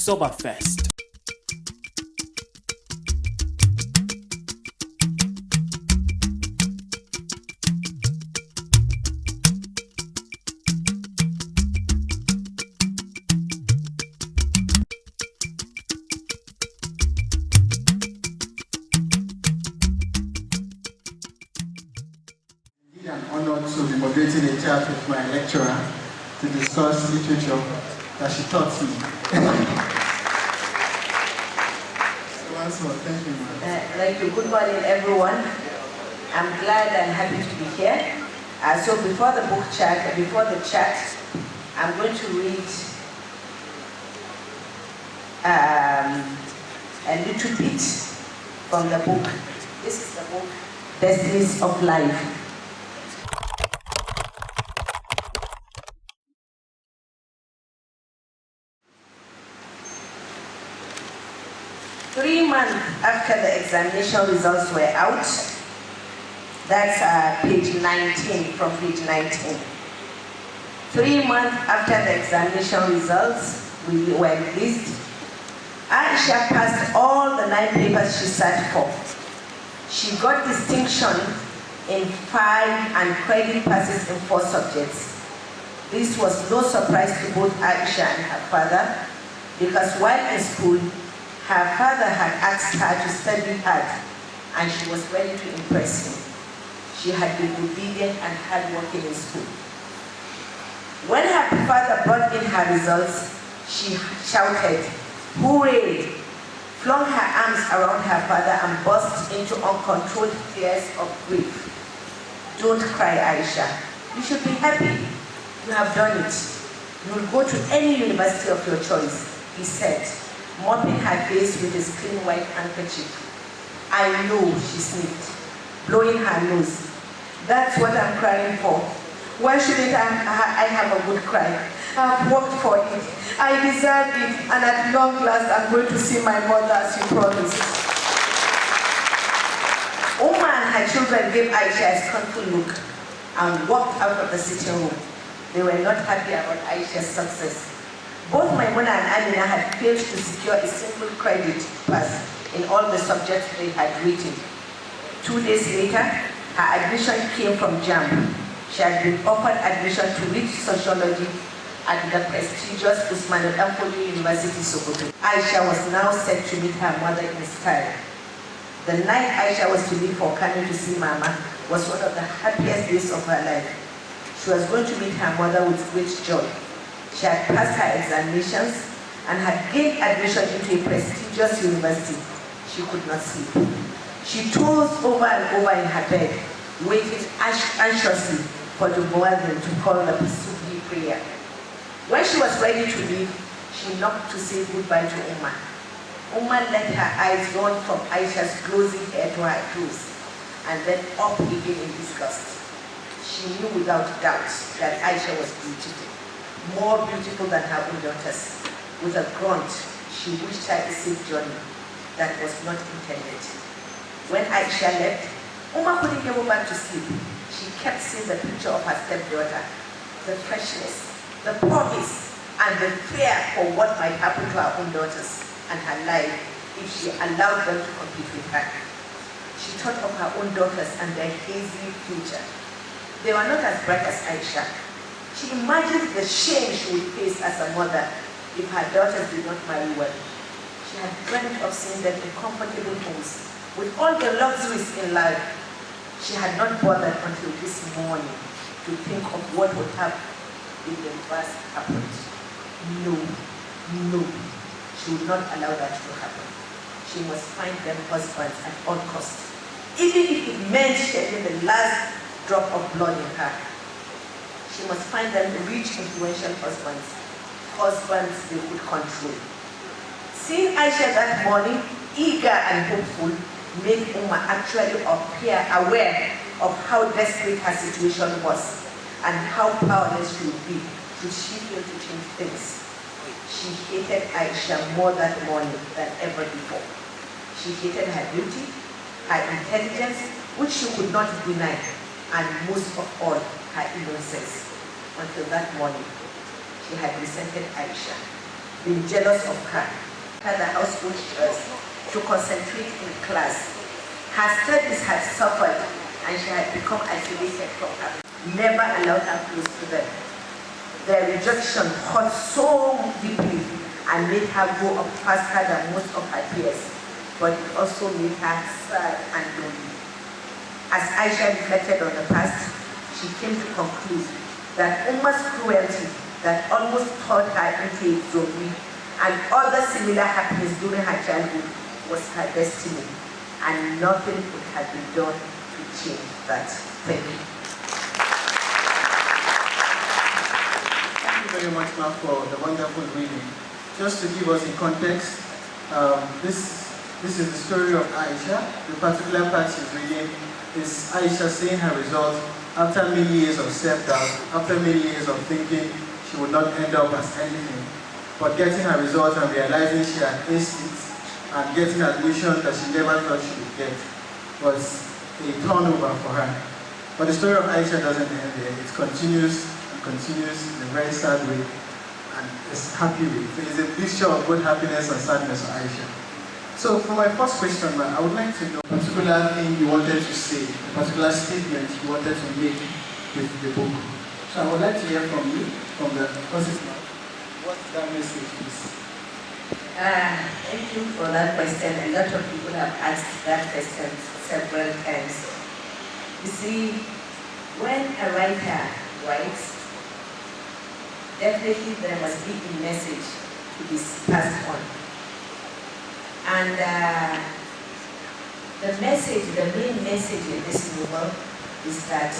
Oktoberfest. I'm honored to be moderating a chat with my lecturer to discuss literature that she taught me. So once more, thank you, ma'am. Thank you. Good morning, everyone. I'm glad and happy to be here. So before the chat, I'm going to read a little bit from the book. This is the book, Destinies of Life. 3 months after the examination results were out, that's page 19, from page 19. 3 months after the examination results were released, Aisha passed all the 9 papers she sat for. She got distinction in 5 and credit passes in 4 subjects. This was no surprise to both Aisha and her father, because while in school, her father had asked her to study hard, and she was ready to impress him. She had been obedient and hardworking in school. When her father brought in her results, she shouted, "Hooray!" flung her arms around her father and burst into uncontrolled tears of grief. "Don't cry, Aisha. You should be happy. You have done it. You will go to any university of your choice," he said, mopping her face with his clean white handkerchief. "I know," she sniffed, blowing her nose. "That's what I'm crying for. Why shouldn't I have a good cry? I've worked for it. I deserve it, and at long last I'm going to see my mother as you promised." Umma and her children gave Aisha a scornful look and walked out of the sitting room. They were not happy about Aisha's success. Both Maimuna and Amina had failed to secure a single credit pass in all the subjects they had written. 2 days later, her admission came from JAM. She had been offered admission to read sociology at the prestigious Usman University, Sokoto. Aisha was now set to meet her mother in style. The night Aisha was to leave for Kano to see Mama was one of the happiest days of her life. She was going to meet her mother with great joy. She had passed her examinations and had gained admission into a prestigious university. She could not sleep. She tossed over and over in her bed, waiting anxiously for the muezzin to call the Subhi prayer. When she was ready to leave, she knocked to say goodbye to Umma. Umma let her eyes run from Aisha's glossy hair to her clothes, and then up again in disgust. She knew without doubt that Aisha was beautiful, more beautiful than her own daughters. With a grunt, she wished her a safe journey that was not intended. When Aisha left, Umma couldn't go back to sleep. She kept seeing the picture of her stepdaughter, the freshness, the promise, and the fear for what might happen to her own daughters and her life if she allowed them to compete with her. She thought of her own daughters and their hazy future. They were not as bright as Aisha. She imagined the shame she would face as a mother if her daughters did not marry well. She had dreamt of seeing them in comfortable homes with all the luxuries in life. She had not bothered until this morning to think of what would happen if the reverse happened. No, she would not allow that to happen. She must find them husbands at all costs, even if it meant shedding the last drop of blood in her. She must find them rich, influential husbands they could control. Seeing Aisha that morning, eager and hopeful, made Umma actually appear aware of how desperate her situation was and how powerless she would be should she fail to change things. She hated Aisha more that morning than ever before. She hated her beauty, her intelligence, which she could not deny, and most of all, her innocence. Until that morning, she had resented Aisha. been jealous of her. Had the household chores to concentrate in class. Her studies had suffered and she had become isolated from her. Never allowed her close to them. Their rejection hurt so deeply and made her grow up faster than most of her peers, but it also made her sad and lonely. As Aisha reflected on the past, she came to conclude that Umma's cruelty that almost turned her into a zombie and other similar happenings during her childhood was her destiny, and nothing could have been done to change that. Thank you. Thank you very much, ma'am, for the wonderful reading. Just to give us a context, this is the story of Aisha. The particular part she's reading is Aisha saying her results after many years of self-doubt, after many years of thinking she would not end up as anything, but getting her results and realizing she had aced it and getting admission that she never thought she would get was a turnover for her. But the story of Aisha doesn't end there. It continues and continues in a very sad way and it's happy way. So it's a mixture of both happiness and sadness for Aisha. So for my first question, I would like to know a particular thing you wanted to say, a particular statement you wanted to make with the book. So I would like to hear from you, from the person's mouth, what that message is. Thank you for that question. A lot of people have asked that question several times. You see, when a writer writes, definitely there must be a message to be passed on. And the main message in this novel is that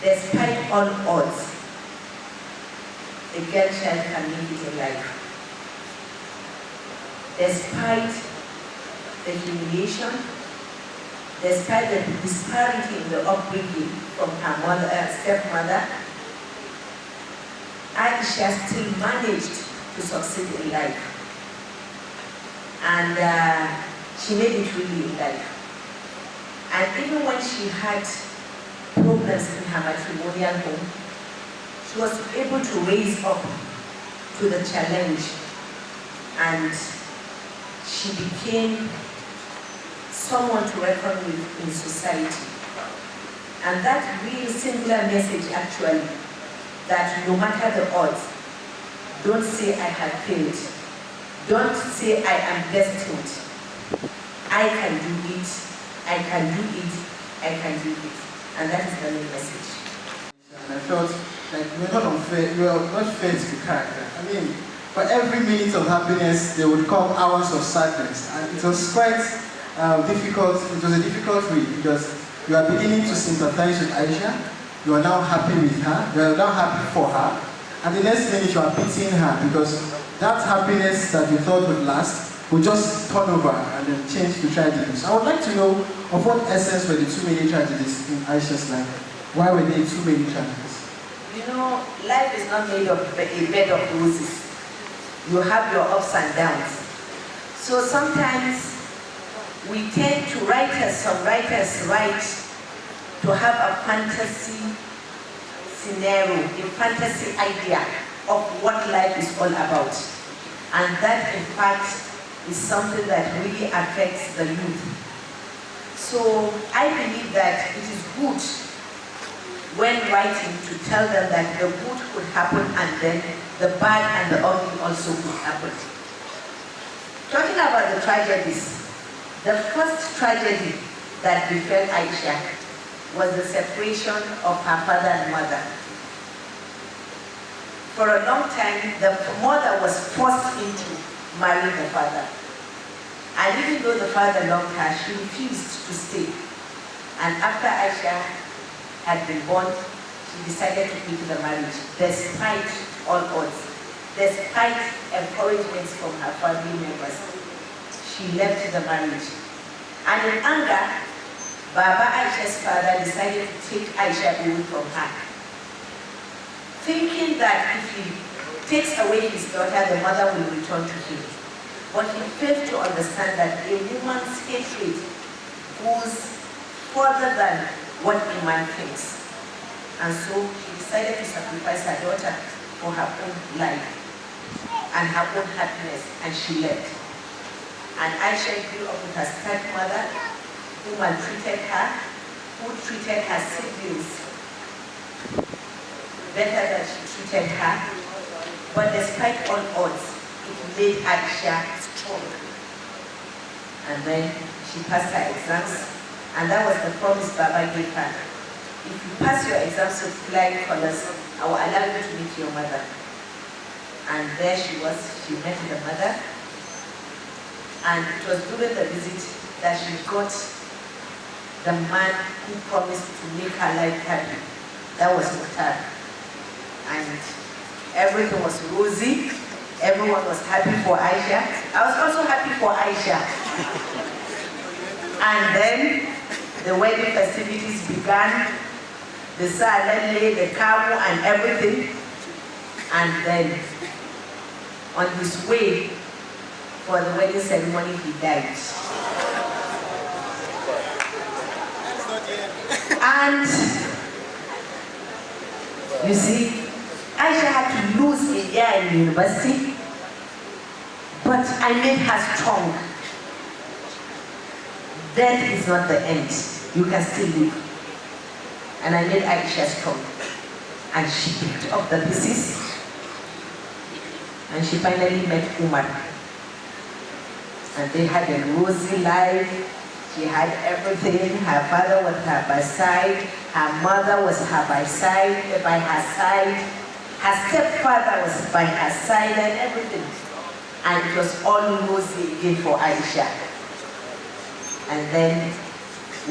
despite all odds, a girl child can make it in life. Despite the humiliation, despite the disparity in the upbringing from her stepmother, Aisha still managed to succeed in life. And she made it really in life. And even when she had problems in her matrimonial home, she was able to raise up to the challenge, and she became someone to reckon with in society. And that real singular message actually, that no matter the odds, don't say I have failed. Don't say I am destined. I can do it, I can do it, I can do it. And that is the main message. And I felt like we are not fair to the character. I mean, for every minute of happiness, there would come hours of sadness. And it was quite difficult. It was a difficult read because you are beginning to sympathize with Aisha. You are now happy with her. You are now happy for her. And the next minute you are pitying her because that happiness that you thought would last will just turn over and then change to tragedy. So I would like to know of what essence were the two main tragedies in Aisha's life. Why were there two main tragedies? You know, life is not made of a bed of roses. You have your ups and downs. So sometimes we tend to some writers write to have a fantasy scenario, a fantasy idea of what life is all about. And that, in fact, is something that really affects the youth. So I believe that it is good when writing to tell them that the good could happen and then the bad and the ugly also could happen. Talking about the tragedies, the first tragedy that befell Aisha was the separation of her father and mother. For a long time, the mother was forced into marrying the father. And even though the father loved her, she refused to stay. And after Aisha had been born, she decided to quit the marriage, despite all odds, despite encouragements from her family members. She left the marriage. And in anger, Baba Aisha's father decided to take Aisha away from her, thinking that if he takes away his daughter, the mother will return to him. But he failed to understand that a woman's hatred goes further than what a man thinks. And so she decided to sacrifice her daughter for her own life. and her own happiness, and she left. And Aisha grew up with her stepmother, who maltreated her, who treated her siblings better than she treated her. But despite all odds, it made Aisha strong. And then she passed her exams, and that was the promise Baba gave her. If you pass your exams with flying colors, I will allow you to meet your mother. And there she was, she met the mother. And it was during the visit that she got the man who promised to make her life happy. That was Mukhtar. And everything was rosy. Everyone was happy for Aisha. I was also happy for Aisha. And then the wedding festivities began. The salale, the kamu, and everything. And then, on his way for the wedding ceremony, he died. And you see, Aisha had to lose a year in university, but I made her strong. Death is not the end. You can still live. And I made Aisha strong. And she picked up the pieces. And she finally met Umar. And they had a rosy life. She had everything. Her father was her by side. Her mother was by her side. Her stepfather was by her side and everything. And it was all rosy again for Aisha. And then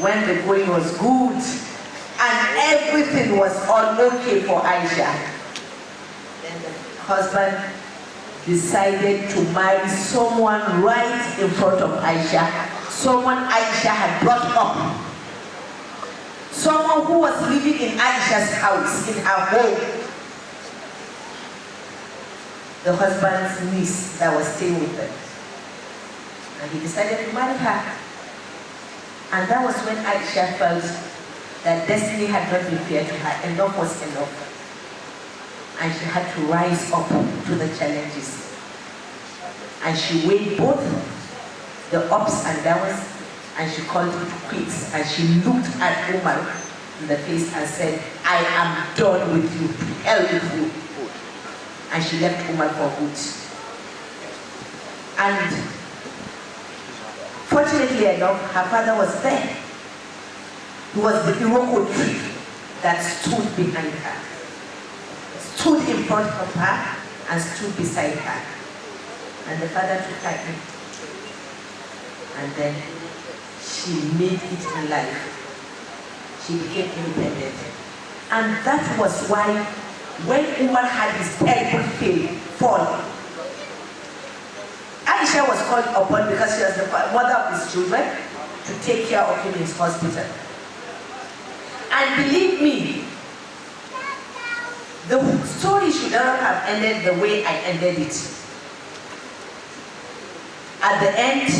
when the going was good and everything was all okay for Aisha, then the husband decided to marry someone right in front of Aisha, someone Aisha had brought up, someone who was living in Aisha's house, in her home. The husband's niece that was staying with them. And he decided to marry her. And that was when Aisha felt that destiny had not been fair to her. Enough was enough. And she had to rise up to the challenges. And she weighed both the ups and downs, and she called it quits. And she looked at Umar in the face and said, I am done with you, to hell with you. And she left Umar for good. And fortunately enough, her father was there. He was the Iroko tree that stood behind her, stood in front of her, and stood beside her. And the father took her in. And then she made it in life. She became independent. And that was why when Umar had his terrible fall, Aisha was called upon, because she was the mother of his children, to take care of him in his hospital. And believe me, the story should not have ended the way I ended it. At the end,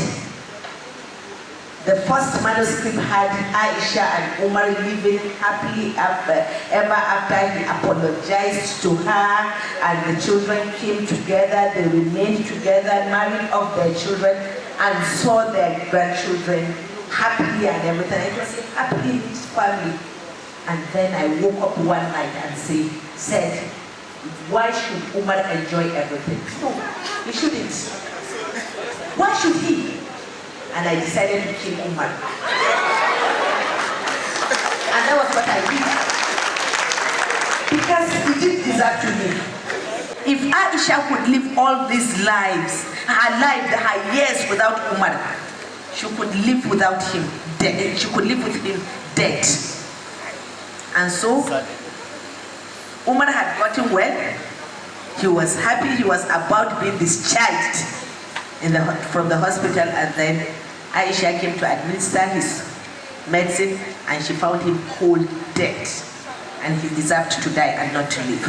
the first manuscript had Aisha and Umar living happily ever after. He apologized to her, and the children came together. They remained together, married off their children, and saw their grandchildren happily and everything. It was a happy family. And then I woke up one night and said, why should Umar enjoy everything? No, he shouldn't. Why should he? And I decided to kill Umar. And that was what I did. Because he didn't deserve to live. If Aisha could live all these lives, her years without Umar, she could live without him dead. She could live with him dead. And so, Umar had gotten well. He was happy. He was about being discharged from the hospital, and then Aisha came to administer his medicine, and she found him cold dead, and he deserved to die and not to live.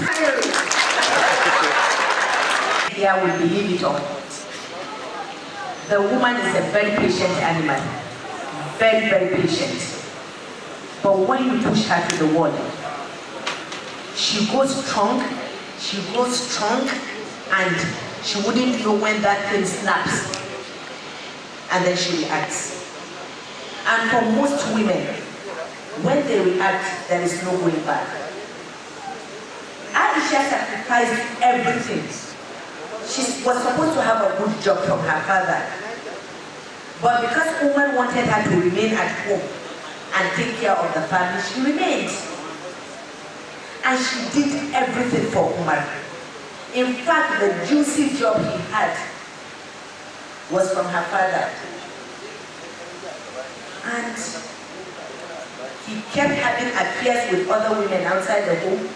Here we believe it or not. The woman is a very patient animal, very, very patient. But when you push her to the wall, she goes strong, and She wouldn't know when that thing snaps, and then she reacts. And for most women, when they react, there is no going back. Aisha sacrificed everything. She was supposed to have a good job from her father, but because Umar wanted her to remain at home and take care of the family, she remained. And she did everything for Umar. In fact, the juicy job he had was from her father. And he kept having affairs with other women outside the home.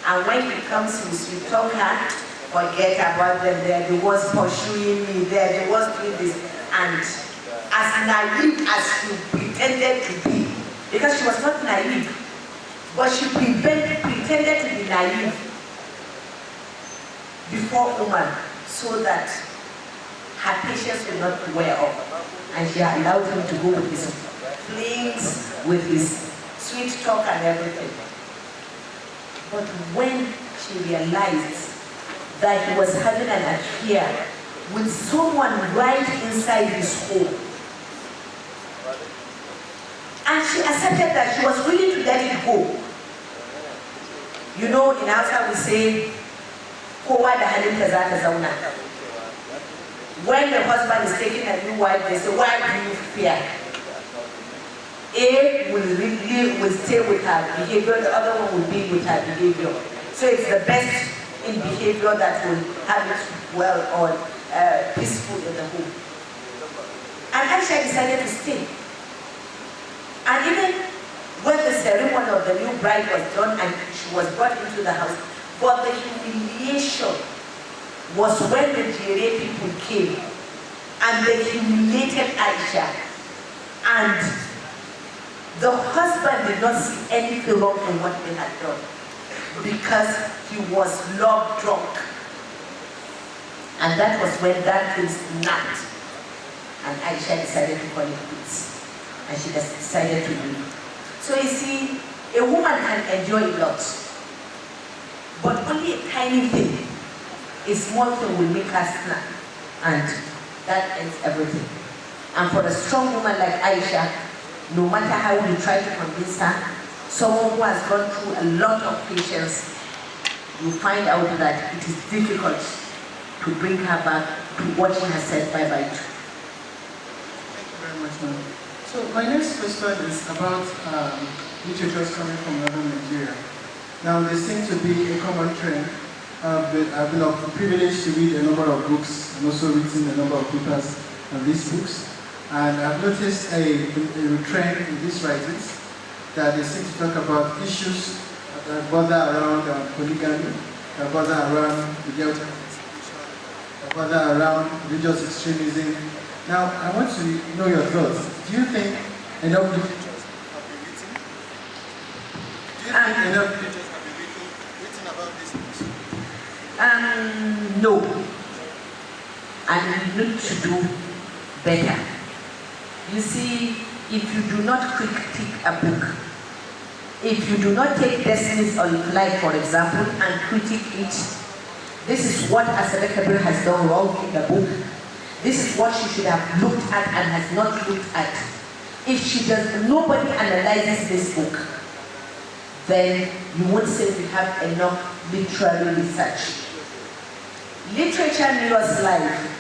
And when he comes, he will talk her, forget about them, they're the ones pursuing me, they're the ones doing this. And as naive as she pretended to be, because she was not naive, but she pretended to be naive before Umar, so that her patience would not wear off. And she allowed him to go with his flings, with his sweet talk and everything. But when she realized that he was having an affair with someone right inside his home, and she accepted that, she was willing to let it go. You know, in Hausa we say, kowa da halinta za ta zauna. When the husband is taking a new wife, they say, why do you fear? A will stay with her behavior, the other one will be with her behavior. So it's the best in behavior that will have it well or peaceful in the home. And Aisha decided to stay. And even when the ceremony of the new bride was done and she was brought into the house, but the humiliation was when the Jere people came and they humiliated Aisha. And the husband did not see anything wrong in what they had done because he was love drunk. And that was when that thing snapped. And Aisha decided to call it quits. And she just decided to leave. So you see, a woman can enjoy a lot, but only a tiny thing, a small thing will make her snap, and that ends everything. And for a strong woman like Aisha, no matter how you try to convince her, someone who has gone through a lot of patience, you find out that it is difficult to bring her back to what she has said bye-bye to. Thank you very much, ma'am. So my next question is about literatures coming from northern Nigeria. Now there seems to be a common trend. I've been privileged to read a number of books and also written a number of papers on these books. And I've noticed a trend in these writings that they seem to talk about issues that bother around polygamy, that bother around the Delta institution, that bother around religious extremism. Now, I want to know your thoughts. Do you think enough literatures have been written? Do you think enough literatures have been written about these books? No. And we need to do better. You see, if you do not critique a book, if you do not take Destinies of Life, for example, and critique it, this is what Asabe Kabir has done wrong in the book. This is what she should have looked at and has not looked at. If she does, nobody analyzes this book, then you won't say we have enough literary research. Literature mirrors life.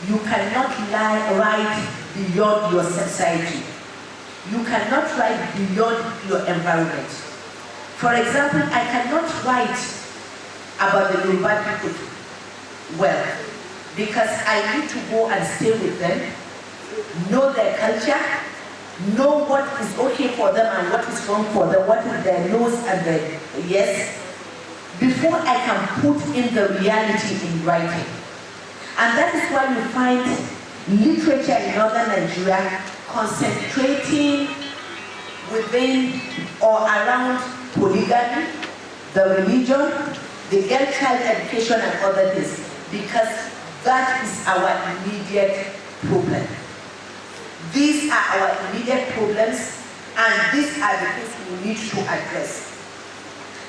You cannot write beyond your society. You cannot write beyond your environment. For example, I cannot write about the Yoruba people well, because I need to go and stay with them, know their culture, know what is okay for them and what is wrong for them, what is their no's and their yes, before I can put in the reality in writing. And that is why you find literature in northern Nigeria concentrating within or around polygamy, the religion, the girl child education and other things, because that is our immediate problem. These are our immediate problems, and these are the things we need to address.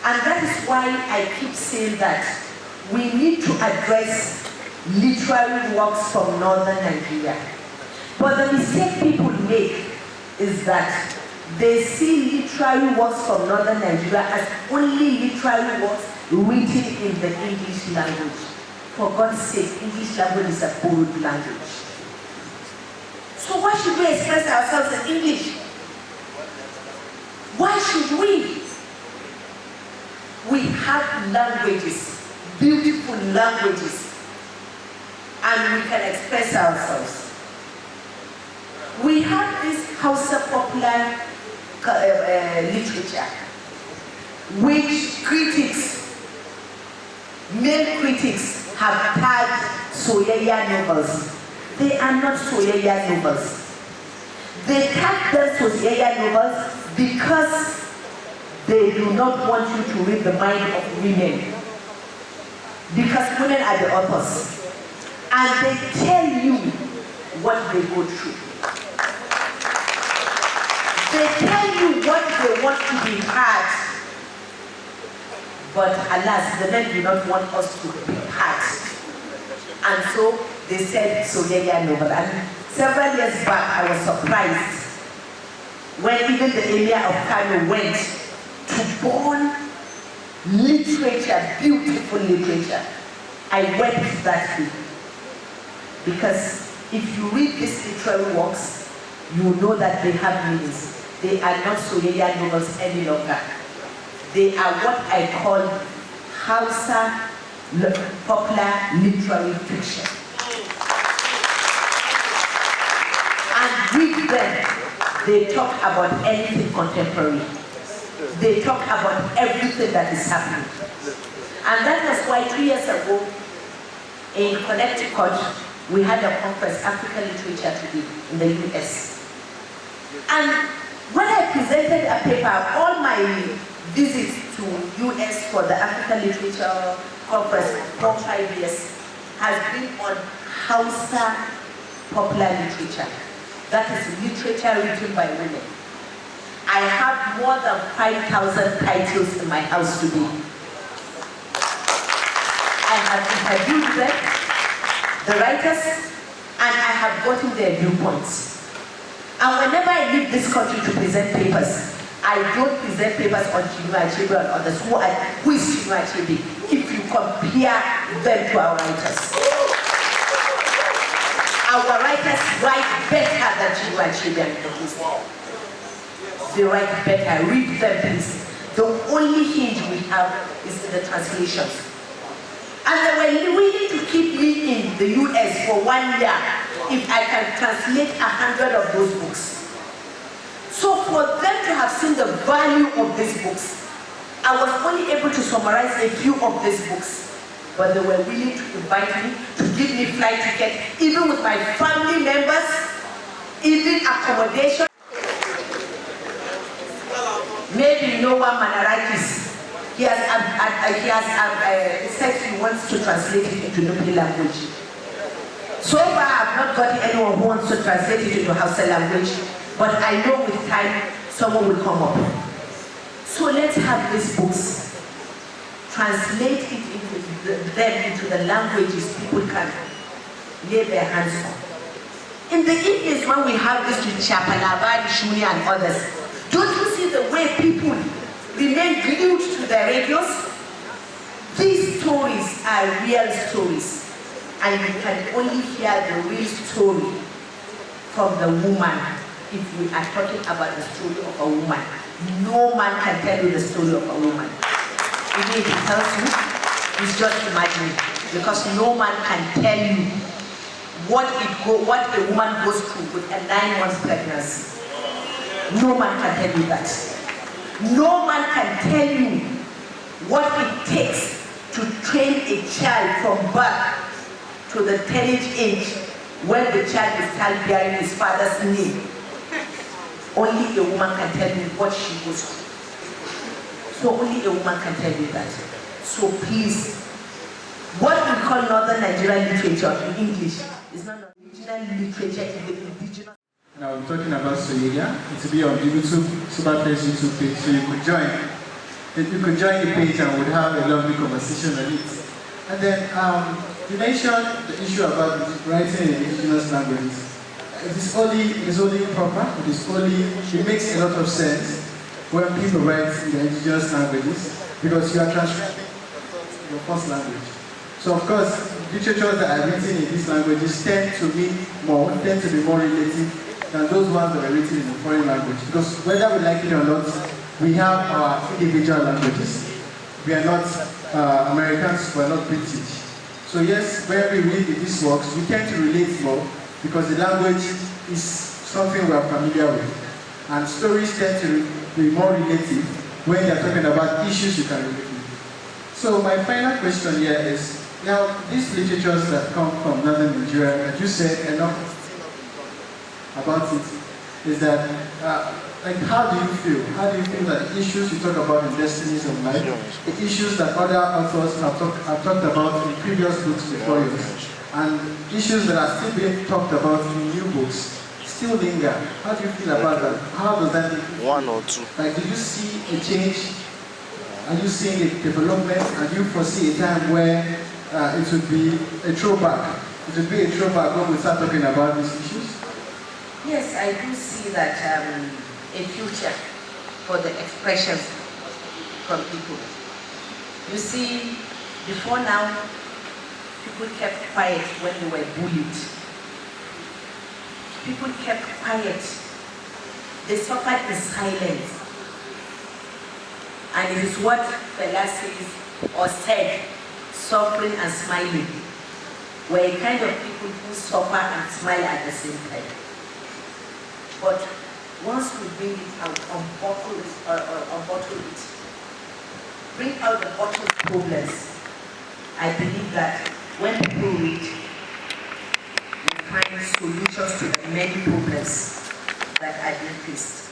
And that is why I keep saying that we need to address literary works from northern Nigeria. But the mistake people make is that they see literary works from northern Nigeria as only literary works written in the English language. For God's sake, English language is a borrowed language. So why should we express ourselves in English? Why should we? We have languages, beautiful languages, and we can express ourselves. We have this Hausa popular literature, which critics, male critics, have tagged Soyayya novels. They are not Soyayya novels. They tag them Soyayya novels because they do not want you to read the mind of women. Because women are the authors. And they tell you what they go through. They tell you what they want to be heard. But alas, the men do not want us to be heard. And so they said Soyayya novel. And several years back, I was surprised when even the Emir of Kano went to born literature, beautiful literature. I wept that day. Because if you read these literary works, you know that they have meanings. They are not Soyayya novels any longer. They are what I call Hausa popular literary fiction. And with them, they talk about anything contemporary. They talk about everything that is happening. And that was why 3 years ago, in Connecticut, we had a conference, African Literature Today, in the US. And when I presented a paper, all my visits to US for the African Literature Conference for 5 years has been on Hausa popular literature. That is literature written by women. I have more than 5,000 titles in my house today. I have interviewed them, the writers, and I have gotten their viewpoints. And whenever I leave this country to present papers, I don't present papers on Chinua Achebe and others. Who is Chinua Achebe? If you compare them to our writers. Our writers write better than Chinua Achebe and others. They write better. Read them, please. The only hinge we have is in the translations. And they were willing to keep me in the US for 1 year if I can translate 100 of those books. So for them to have seen the value of these books, I was only able to summarize a few of these books, but they were willing to invite me, to give me flight ticket, even with my family members, even accommodation. Maybe no one Manarakis. He has said he wants to translate it into Nubi language. So far, I've not got anyone who wants to translate it into Hausa language, but I know with time, someone will come up. So let's have these books, translate it into the languages people can lay their hands on. In the evenings when we have this with Chapalabari, Shuni and others, don't you see the way people remain glued to their radios? These stories are real stories. And you can only hear the real story from the woman if we are talking about the story of a woman. No man can tell you the story of a woman. Even if he tells you, it's just imagining. Because no man can tell you what a woman goes through with a 9-month pregnancy. No man can tell you that. No man can tell you what it takes to train a child from birth to the 10th age when the child is still bearing his father's name. Only a woman can tell you what she goes through. So only a woman can tell you that. So please, what we call Northern Nigerian literature in English is not original literature in the indigenous. Now we're talking about Soyayya. It will be on YouTube, Superfest YouTube page, so you could join. If you could join the page and we'd have a lovely conversation on it. And then you mentioned the issue about writing in indigenous languages. It is only proper, it makes a lot of sense when people write in the indigenous languages because you are transcribing your first language. So of course, literatures that are written in these languages tend to be more relative than those ones that are written in a foreign language. Because whether we like it or not, we have our individual languages. We are not Americans, we are not British. So yes, when we read these works, we tend to relate more because the language is something we are familiar with. And stories tend to be more relative when they are talking about issues you can relate with. So my final question here is, now these literatures that come from northern Nigeria, as you said enough about it, is that like, how do you feel? How do you feel that the issues you talk about in Destinies of Life, the issues that other authors have talked about in previous books before yours, and issues that are still being talked about in new books, still linger? How do you feel about that? How does that make you feel? One or two. Like, do you see a change? Are you seeing a development? And do you foresee a time where it would be a throwback? It would be a throwback when we start talking about these issues? Yes, I do see that a future for the expressions from people. You see, before now, people kept quiet when they were bullied. People kept quiet. They suffered in silence. And it is what Fela says or said, suffering and smiling, were a kind of people who suffer and smile at the same time. But once we bring it out, unbottle it, bring out the bottled problems, I believe that when people read, we find solutions to the many problems that are being faced.